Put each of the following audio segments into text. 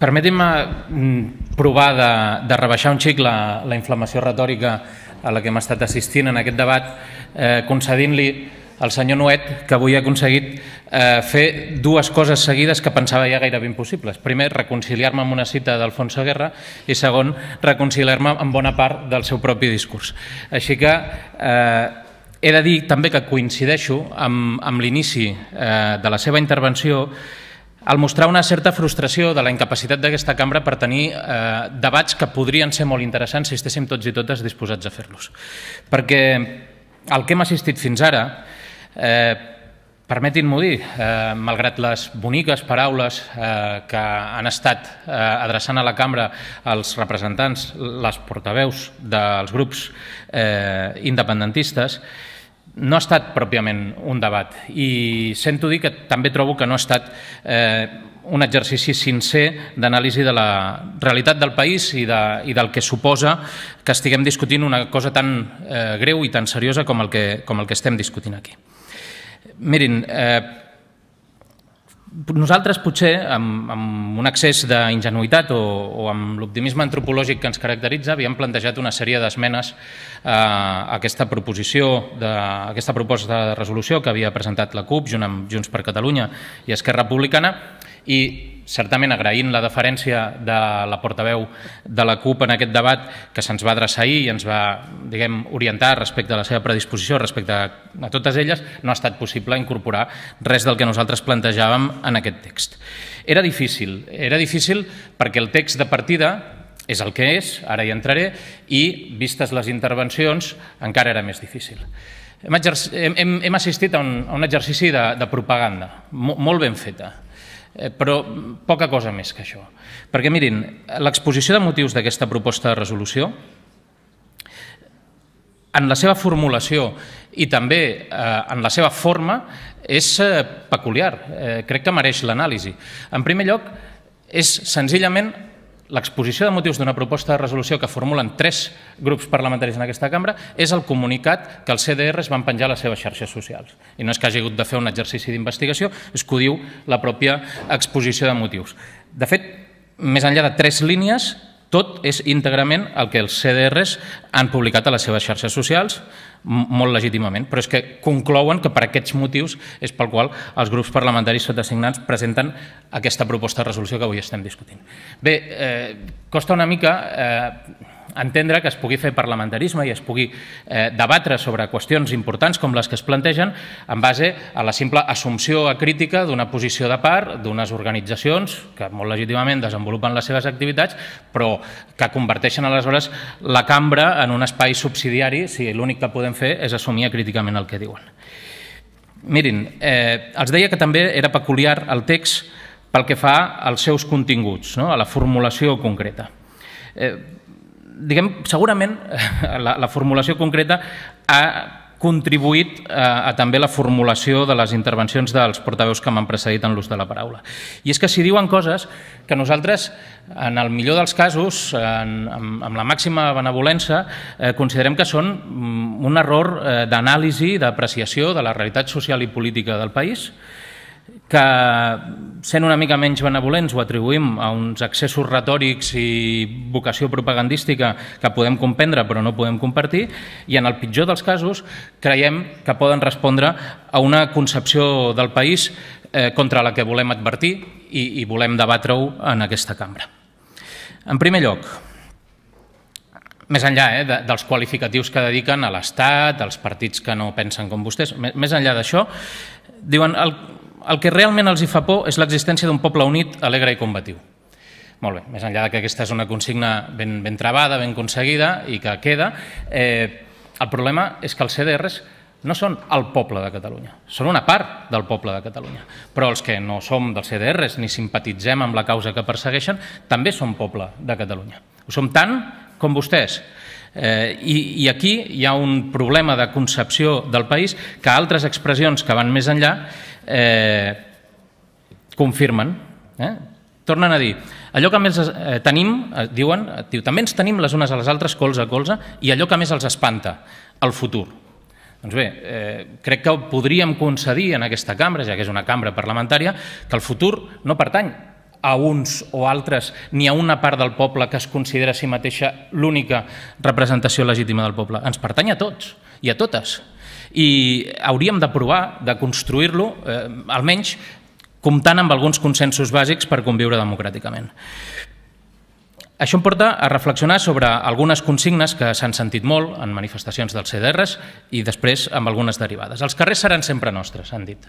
Permetin-me provar de rebaixar un xic la inflamació retòrica a la que hem estat assistint en aquest debat, concedint-li al senyor Nuet que avui ha aconseguit fer dues coses seguides que pensava ja gairebé impossibles. Primer, reconciliar-me amb una cita d'Alfonso Guerra i segon, reconciliar-me amb bona part del seu propi discurs. Així que he de dir també que coincideixo amb l'inici de la seva intervenció al mostrar una certa frustració de la incapacitat d'aquesta cambra per tenir debats que podrien ser molt interessants si estéssim tots i totes disposats a fer-los. Perquè el que hem assistit fins ara, permetin-m'ho dir, malgrat les boniques paraules que han estat adreçant a la cambra els representants, les portaveus dels grups independentistes, no ha estat pròpiament un debat i sento dir que també trobo que no ha estat un exercici sincer d'anàlisi de la realitat del país i del que suposa que estiguem discutint una cosa tan greu i tan seriosa com el que estem discutint aquí. Mirin, nosaltres potser amb un excés d'ingenuïtat o amb l'optimisme antropològic que ens caracteritza havíem plantejat una sèrie d'esmenes a aquesta proposta de resolució que havia presentat la CUP junt amb Junts per Catalunya i Esquerra Republicana i certament agraint la deferència de la portaveu de la CUP en aquest debat que se'ns va adreçar ahir i ens va, diguem, orientar respecte a la seva predisposició respecte a totes elles, no ha estat possible incorporar res del que nosaltres plantejàvem en aquest text. Era difícil perquè el text de partida és el que és, ara hi entraré, i vistes les intervencions encara era més difícil. Hem assistit a un exercici de propaganda molt ben feta, però poca cosa més que això. Perquè mirin, l'exposició de motius d'aquesta proposta de resolució, en la seva formulació i també en la seva forma, és peculiar, crec que mereix l'anàlisi. En primer lloc, és senzillament l'exposició de motius d'una proposta de resolució que formulen 3 grups parlamentaris en aquesta cambra és el comunicat que els CDRs van penjar a les seves xarxes socials. I no és que hagi hagut de fer un exercici d'investigació, és que ho diu la pròpia exposició de motius. De fet, més enllà de 3 línies, tot és íntegrament el que els CDRs han publicat a les seves xarxes socials, molt legítimament, però és que conclouen que per aquests motius és pel qual els grups parlamentaris sotasignats presenten aquesta proposta de resolució que avui estem discutint. Bé, costa una mica entendre que es pugui fer parlamentarisme i es pugui debatre sobre qüestions importants com les que es plantegen en base a la simple assumpció acrítica d'una posició de part d'unes organitzacions que molt legítimament desenvolupen les seves activitats però que converteixen aleshores la cambra en un espai subsidiari si l'únic que podem fer és assumir acríticament el que diuen. Mirin, els deia que també era peculiar el text pel que fa als seus continguts, a la formulació concreta. Diguem, segurament la formulació concreta ha contribuït a també la formulació de les intervencions dels portaveus que m'han precedit en l'ús de la paraula. I és que s'hi diuen coses que nosaltres, en el millor dels casos, amb la màxima benevolència, considerem que són un error d'anàlisi, d'apreciació de la realitat social i política del país, que sent una mica menys benevolents ho atribuïm a uns excessos retòrics i vocació propagandística que podem comprendre però no podem compartir i en el pitjor dels casos creiem que poden respondre a una concepció del país contra la que volem advertir i volem debatre-ho en aquesta cambra. En primer lloc, més enllà dels qualificatius que dediquen a l'Estat, als partits que no pensen com vostès, més enllà d'això, diuen el que realment els hi fa por és l'existència d'un poble unit, alegre i combatiu. Molt bé, més enllà que aquesta és una consigna ben travada, ben aconseguida i que queda, el problema és que els CDRs no són el poble de Catalunya, són una part del poble de Catalunya, però els que no som dels CDRs ni simpatitzem amb la causa que persegueixen també som poble de Catalunya. Ho som tant com vostès. I aquí hi ha un problema de concepció del país que altres expressions que van més enllà confirmen. Tornen a dir, allò que més tenim, diuen, també ens tenim les unes a les altres colze a colze i allò que més els espanta, el futur. Doncs bé, crec que podríem concedir en aquesta cambra, ja que és una cambra parlamentària, que el futur no pertany a uns o altres, ni a una part del poble que es considera a si mateixa l'única representació legítima del poble. Ens pertany a tots i a totes. I hauríem de provar de construir-lo, almenys comptant amb alguns consensos bàsics per conviure democràticament. Això em porta a reflexionar sobre algunes consignes que s'han sentit molt en manifestacions dels CDRs i després amb algunes derivades. Els carrers seran sempre nostres, han dit.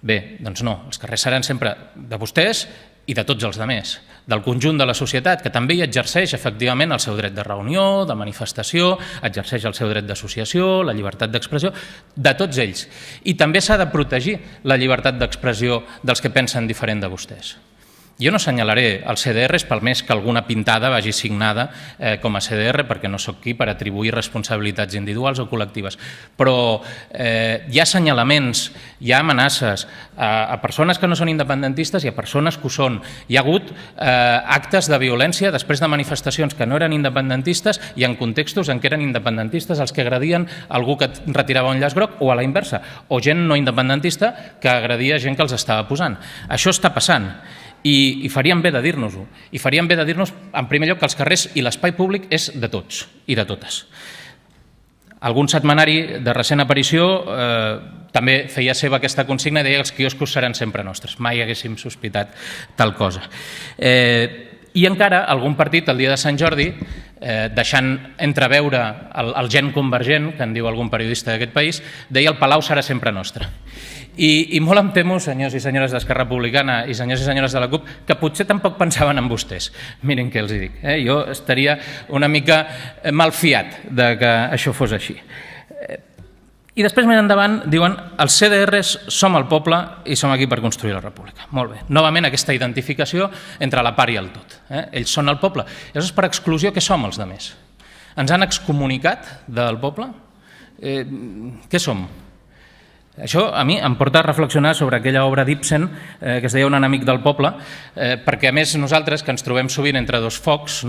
Bé, doncs no, els carrers seran sempre de vostès i de tots els altres, del conjunt de la societat, que també hi exerceix efectivament el seu dret de reunió, de manifestació, exerceix el seu dret d'associació, la llibertat d'expressió, de tots ells. I també s'ha de protegir la llibertat d'expressió dels que pensen diferent de vostès. Jo no assenyalaré els CDRs pel més que alguna pintada vagi signada com a CDR, perquè no sóc qui per atribuir responsabilitats individuals o col·lectives, però hi ha assenyalaments, hi ha amenaces a persones que no són independentistes i a persones que ho són. Hi ha hagut actes de violència després de manifestacions que no eren independentistes i en contextos en què eren independentistes els que agredien algú que retirava un llaç groc o a la inversa, o gent no independentista que agredia gent que els estava posant. Això està passant. I faríem bé de dir-nos-ho. I faríem bé de dir-nos, en primer lloc, que els carrers i l'espai públic és de tots i de totes. Algun setmanari de recent aparició també feia seva aquesta consigna i deia que els quioscos seran sempre nostres. Mai haguéssim sospitat tal cosa. I encara algun partit, el dia de Sant Jordi, deixant entreveure el gen convergent, que en diu algun periodista d'aquest país, deia el Palau serà sempre nostre. I molt em temo, senyors i senyores d'Esquerra Republicana i senyors i senyores de la CUP, que potser tampoc pensaven en vostès. Miren què els dic. Jo estaria una mica malfiat que això fos així. I després, més endavant, diuen els CDRs som el poble i som aquí per construir la república. Molt bé. Novament, aquesta identificació entre la part i el tot. Ells són el poble. Llavors, per exclusió, què som els altres? Ens han excomunicat del poble? Què som? Això a mi em porta a reflexionar sobre aquella obra d'Ibsen que es deia Un enemic del poble, perquè a més nosaltres, que ens trobem sovint entre dos focs,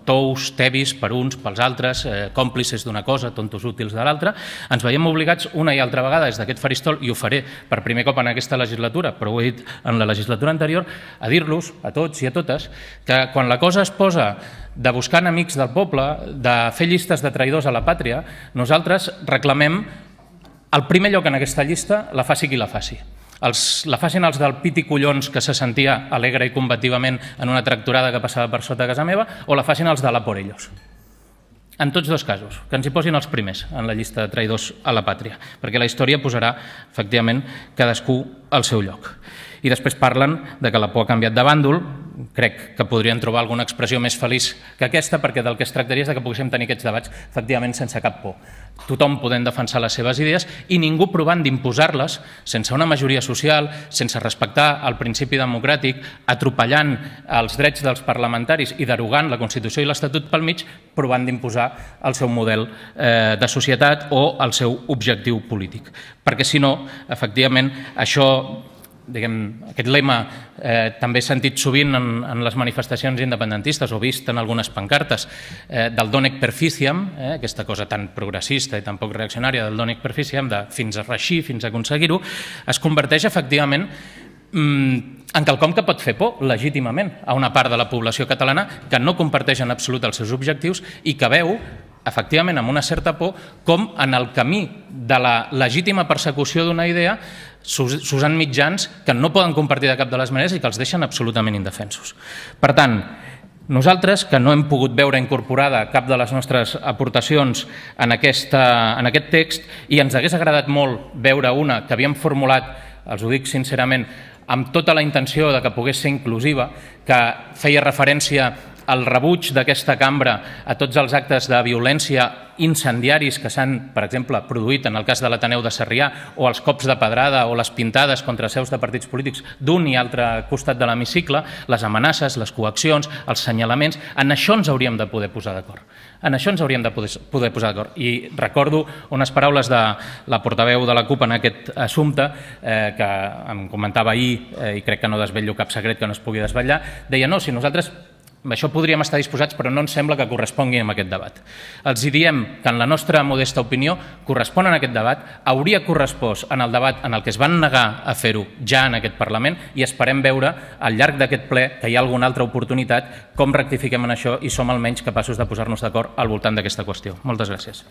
tous, tevis per uns, pels altres, còmplices d'una cosa, tontos útils de l'altra, ens veiem obligats una i altra vegada des d'aquest faristol, i ho faré per primer cop en aquesta legislatura, però ho he dit en la legislatura anterior, a dir-los, a tots i a totes, que quan la cosa es posa de buscar enemics del poble, de fer llistes de traïdors a la pàtria, nosaltres reclamem el primer lloc en aquesta llista la faci qui la faci. La facin els del pit i collons que se sentia alegre i combativament en una tractorada que passava per sota casa meva, o la facin els de la por ellos. En tots dos casos, que ens hi posin els primers en la llista de traïdors a la pàtria, perquè la història posarà, efectivament, cadascú al seu lloc. I després parlen de que la por ha canviat de bàndol. Crec que podrien trobar alguna expressió més feliç que aquesta, perquè del que es tractaria és que poguéssim tenir aquests debats, efectivament, sense cap por. Tothom podent defensar les seves idees i ningú provant d'imposar-les sense una majoria social, sense respectar el principi democràtic, atropellant els drets dels parlamentaris i derogant la Constitució i l'Estatut pel mig, provant d'imposar el seu model de societat o el seu objectiu polític. Perquè, si no, efectivament, això, aquest lema també he sentit sovint en les manifestacions independentistes o vist en algunes pancartes del donec perficiam, aquesta cosa tan progressista i tan poc reaccionària del donec perficiam, de fins a reeixir, fins a aconseguir-ho, es converteix efectivament en quelcom que pot fer por legítimament a una part de la població catalana que no comparteix en absolut els seus objectius i que veu, efectivament, amb una certa por, com en el camí de la legítima persecució d'una idea s'usen mitjans que no poden compartir de cap de les maneres i que els deixen absolutament indefensos. Per tant, nosaltres, que no hem pogut veure incorporada cap de les nostres aportacions en aquest text, i ens hagués agradat molt veure una que havíem formulat, els ho dic sincerament, amb tota la intenció de que pogués ser inclusiva, que feia referència al rebuig d'aquesta cambra a tots els actes de violència incendiaris que s'han, per exemple, produït en el cas de l'Ateneu de Sarrià, o els cops de pedrada o les pintades contra seus de partits polítics d'un i altre costat de l'hemicicle, les amenaces, les coaccions, els senyalaments. En això ens hauríem de poder posar d'acord. En això ens hauríem de poder posar d'acord. I recordo unes paraules de la portaveu de la CUP en aquest assumpte, que em comentava ahir, i crec que no desvetllo cap secret que no es pugui desvetllar, deia: no, si nosaltres Amb això podríem estar disposats, però no ens sembla que correspongui amb aquest debat. Els diem que, en la nostra modesta opinió, correspon en aquest debat, hauria correspost en el debat en el que es van negar a fer-ho ja en aquest Parlament, i esperem veure al llarg d'aquest ple que hi ha alguna altra oportunitat, com rectifiquem en això i som almenys capaços de posar-nos d'acord al voltant d'aquesta qüestió. Moltes gràcies.